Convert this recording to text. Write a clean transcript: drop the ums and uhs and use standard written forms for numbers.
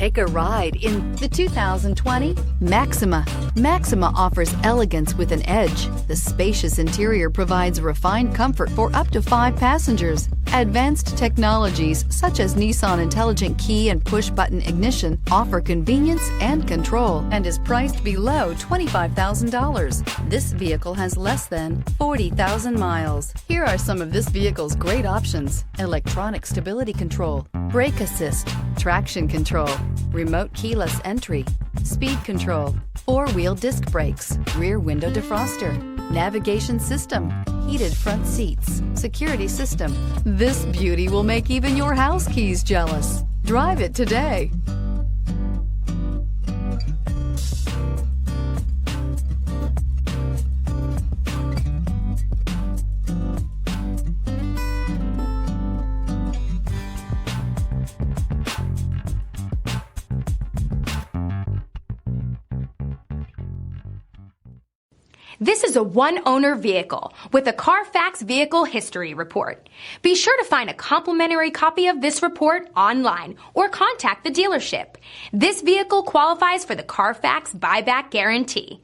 Take a ride in the 2020 Maxima. Maxima offers elegance with an edge. The spacious interior provides refined comfort for up to 5 passengers. Advanced technologies such as Nissan Intelligent Key and push-button ignition offer convenience and control and is priced below $25,000. This vehicle has less than 40,000 miles. Here are some of this vehicle's great options: electronic stability control, brake assist, traction control, remote keyless entry, speed control, 4-wheel disc brakes, rear window defroster, navigation system, heated front seats, security system. This beauty will make even your house keys jealous. Drive it today. This is a one-owner vehicle with a Carfax Vehicle History Report. Be sure to find a complimentary copy of this report online or contact the dealership. This vehicle qualifies for the Carfax Buyback Guarantee.